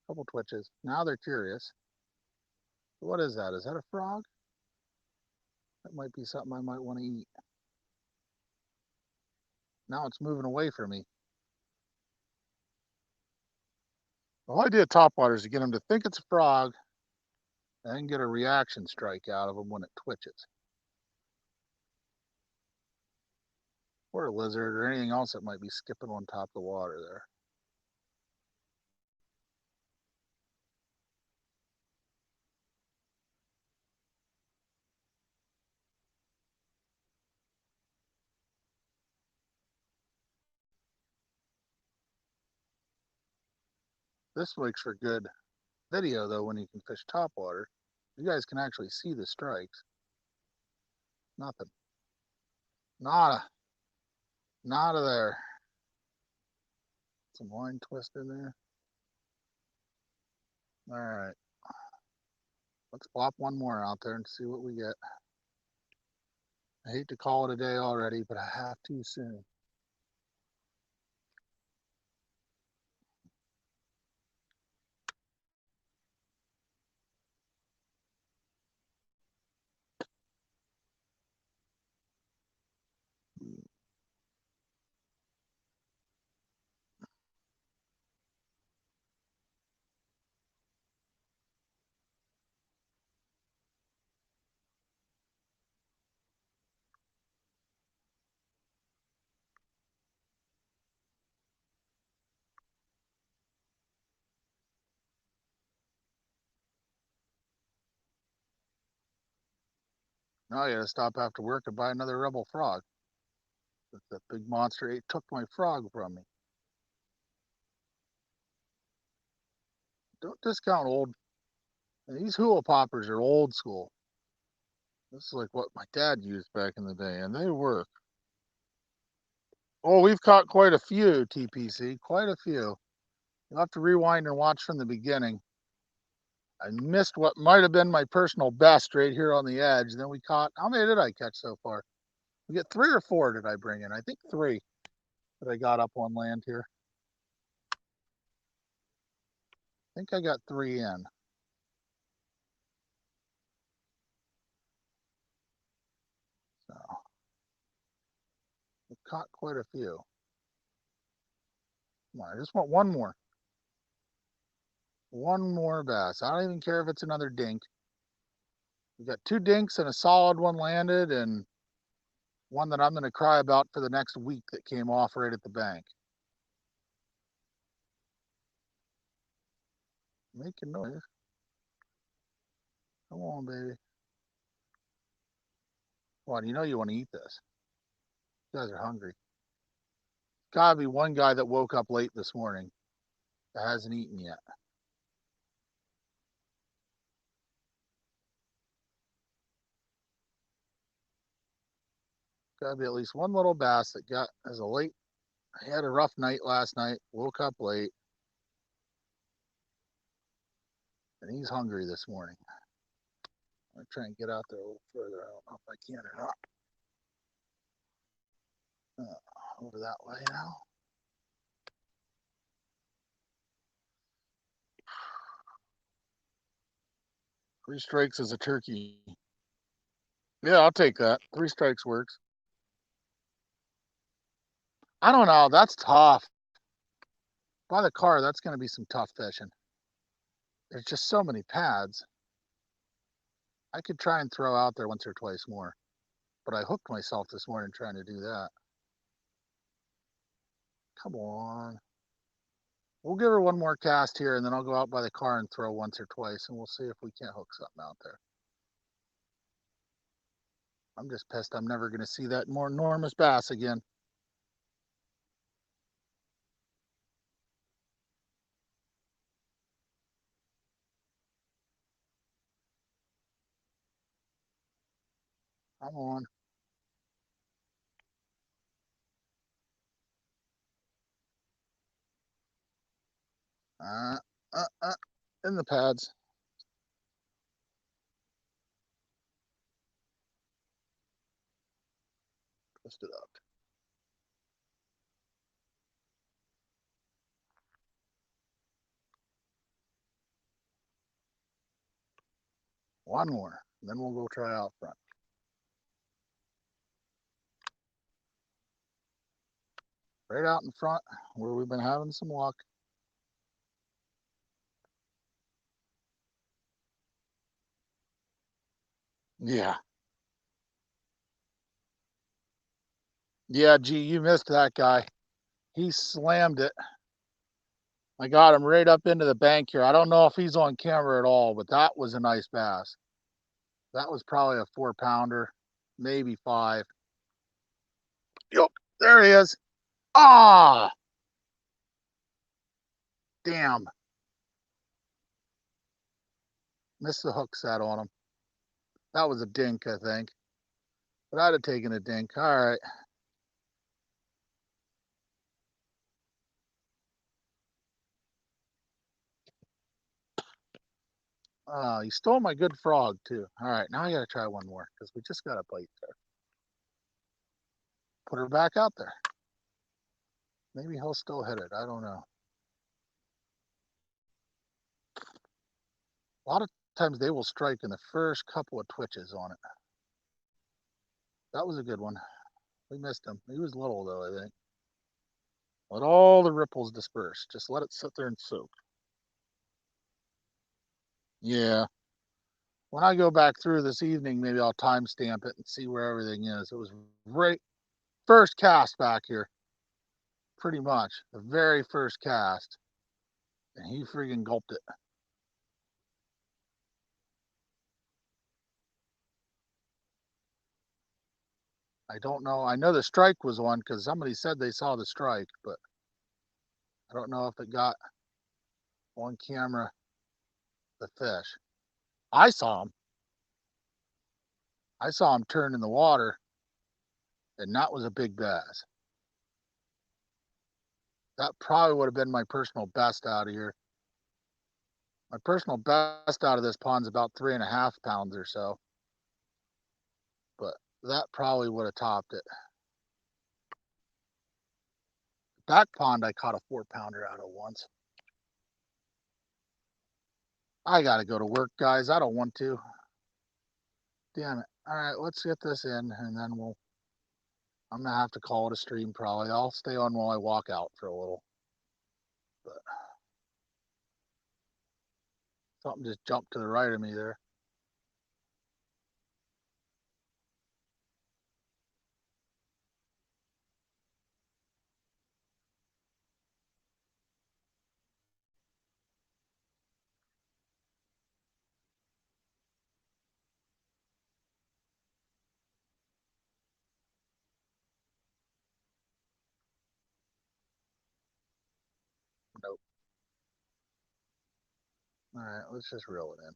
Couple twitches. Now they're curious. What is that? Is that a frog? That might be something I might want to eat. Now it's moving away from me. The whole idea of topwater is to get them to think it's a frog and then get a reaction strike out of them when it twitches. Or a lizard or anything else that might be skipping on top of the water there. This makes for good video though when you can fish topwater. You guys can actually see the strikes. Nothing. Nada. Nada there. Some line twist in there. All right. Let's plop one more out there and see what we get. I hate to call it a day already, but I have to soon. Now I gotta stop after work and buy another rebel frog. That big monster ate took my frog from me. Don't discount old. These hula poppers are old school. This is like what my dad used back in the day, and they work. Oh, we've caught quite a few, TPC, quite a few. You'll have to rewind and watch from the beginning. I missed what might have been my personal best right here on the edge. Then we caught, how many did I catch so far? We get 3 or 4 did I bring in? I think 3 that I got up on land here. I think I got 3 in. So we've caught quite a few. Come on, I just want one more. One more bass. I don't even care if it's another dink. We got 2 dinks and a solid one landed, and one that I'm going to cry about for the next week that came off right at the bank. Making noise. Come on, baby. Come on, you know you want to eat this. You guys are hungry. Gotta be one guy that woke up late this morning that hasn't eaten yet. Gotta be at least one little bass that got as a late. He had a rough night last night, woke up late, and he's hungry this morning. I'm gonna try and get out there a little further. I don't know if I can or not. Over that way now. Three strikes is a turkey. Yeah, I'll take that. 3 strikes works. I don't know. That's tough. By the car, that's going to be some tough fishing. There's just so many pads. I could try and throw out there once or twice more, but I hooked myself this morning trying to do that. Come on. We'll give her one more cast here, and then I'll go out by the car and throw once or twice, and we'll see if we can't hook something out there. I'm just pissed I'm never going to see that more enormous bass again. Come on. Uh, in the pads. Twist it up. One more, then we'll go try out front. Right out in front where we've been having some luck. Yeah. Yeah, gee, you missed that guy. He slammed it. I got him right up into the bank here. I don't know if he's on camera at all, but that was a nice bass. That was probably a 4-pounder, maybe 5. Yep, there he is. Ah, damn. Missed the hook set on him. That was a dink, I think. But I'd have taken a dink. All right. You stole my good frog, too. All right, now I got to try one more because we just got a bite there. Put her back out there. Maybe he'll still hit it. I don't know. A lot of times they will strike in the first couple of twitches on it. That was a good one. We missed him. He was little, though, I think. Let all the ripples disperse. Just let it sit there and soak. Yeah. When I go back through this evening, maybe I'll timestamp it and see where everything is. It was right first cast back here. Pretty much. The very first cast. And he freaking gulped it. I don't know. I know the strike was one because somebody said they saw the strike, but I don't know if it got on camera the fish. I saw him. I saw him turn in the water, and that was a big bass. That probably would have been my personal best out of here. My personal best out of this pond's about 3.5 pounds or so, but that probably would have topped it. Back pond, I caught a 4-pounder out of once. I gotta go to work, guys. I don't want to. Damn it. All right, let's get this in, and then I'm gonna have to call it a stream probably. I'll stay on while I walk out for a little. But something just jumped to the right of me there. Nope. All right, let's just reel it in.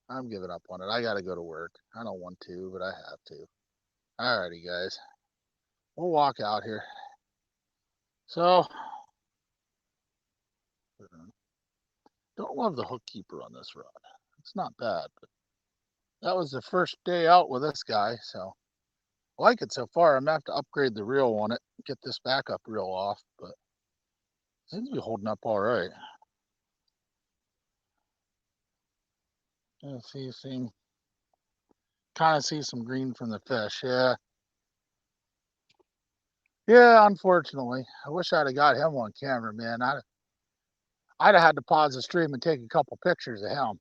I'm giving up on it. I gotta go to work. I don't want to, but I have to. All righty, guys. We'll walk out here. So, don't love the hook keeper on this rod. It's not bad, but that was the first day out with this guy, so I like it so far. I'm gonna have to upgrade the reel on it, get this backup reel off, but it seems to be holding up all right. Kind of see some green from the fish. Yeah. Yeah, unfortunately. I wish I'd have got him on camera, man. I'd have had to pause the stream and take a couple pictures of him.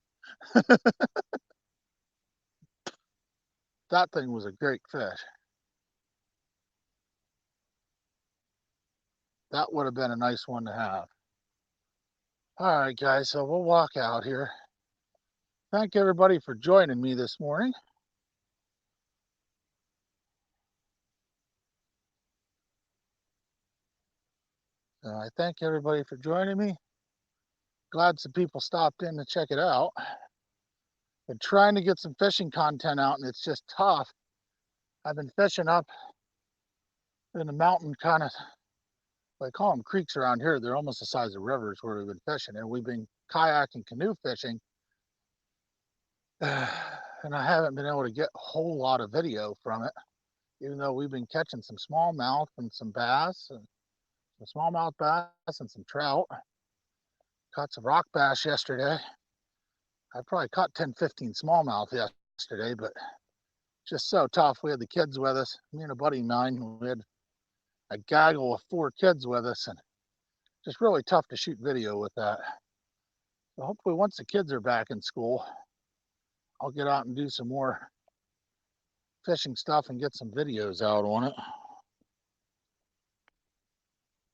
That thing was a great fish. That would have been a nice one to have. All right, guys, so we'll walk out here. Thank everybody for joining me this morning. I thank everybody for joining me. Glad some people stopped in to check it out. Been trying to get some fishing content out, and it's just tough. I've been fishing up in the mountain kind of, I call them creeks around here. They're almost the size of rivers where we've been fishing, and we've been kayak and canoe fishing. And I haven't been able to get a whole lot of video from it, even though we've been catching some smallmouth and some bass, and some smallmouth bass and some trout. Caught some rock bass yesterday. I probably caught 10, 15 smallmouth yesterday, but just so tough. We had the kids with us, me and a buddy of mine. We had a gaggle of 4 kids with us, and just really tough to shoot video with that. So hopefully once the kids are back in school, I'll get out and do some more fishing stuff and get some videos out on it.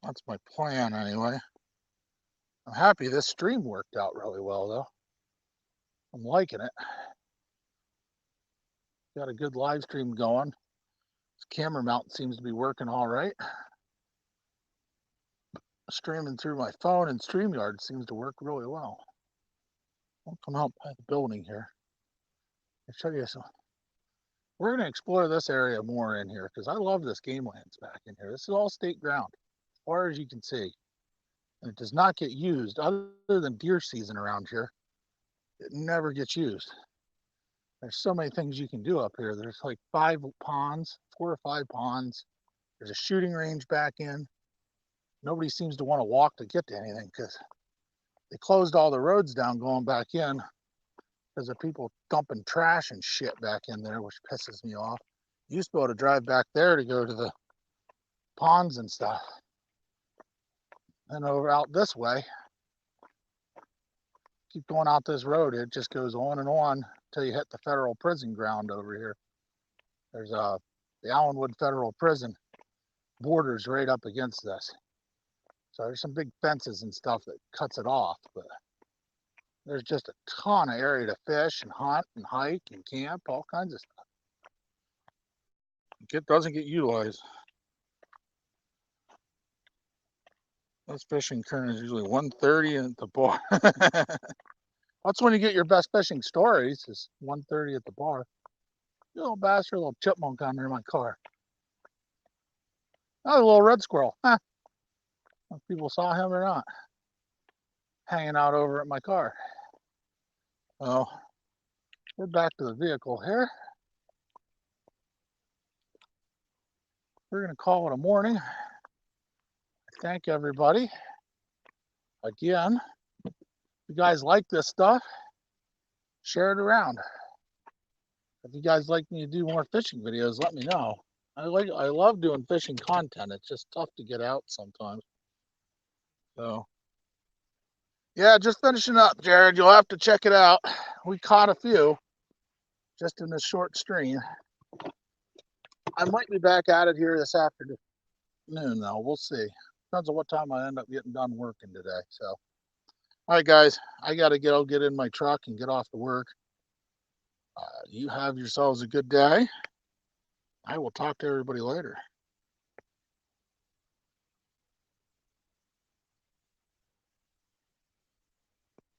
That's my plan anyway. I'm happy this stream worked out really well though. I'm liking it. Got a good live stream going. This camera mount seems to be working all right. Streaming through my phone and StreamYard seems to work really well. I'll come out by the building here. I'll show you some. We're going to explore this area more in here because I love this game lands back in here. This is all state ground, as far as you can see. And it does not get used other than deer season around here. It never gets used. There's so many things you can do up here. There's like 5 ponds, 4 or 5 ponds. There's a shooting range back in. Nobody seems to want to walk to get to anything because they closed all the roads down going back in because of people dumping trash and shit back in there, which pisses me off. You used to be able to drive back there to go to the ponds and stuff. And over out this way, keep going out this road, it just goes on and on until you hit the federal prison ground over here. There's the Allenwood Federal Prison borders right up against this. So there's some big fences and stuff that cuts it off, but there's just a ton of area to fish and hunt and hike and camp, all kinds of stuff. It doesn't get utilized. This fishing current is usually 1:30 at the bar. That's when you get your best fishing stories, is 1:30 at the bar. You little bastard, little chipmunk on there in my car. Oh, a little red squirrel. Huh. If people saw him or not. Hanging out over at my car. Well, we're back to the vehicle here. We're going to call it a morning. Thank everybody. Again, if you guys like this stuff, share it around. If you guys like me to do more fishing videos, let me know. I love doing fishing content. It's just tough to get out sometimes. So, yeah, just finishing up, Jared. You'll have to check it out. We caught a few just in this short stream. I might be back at it here this afternoon, though. We'll see. Depends on what time I end up getting done working today. So, all right, guys, I got to get in my truck and get off to work. You have yourselves a good day. I will talk to everybody later.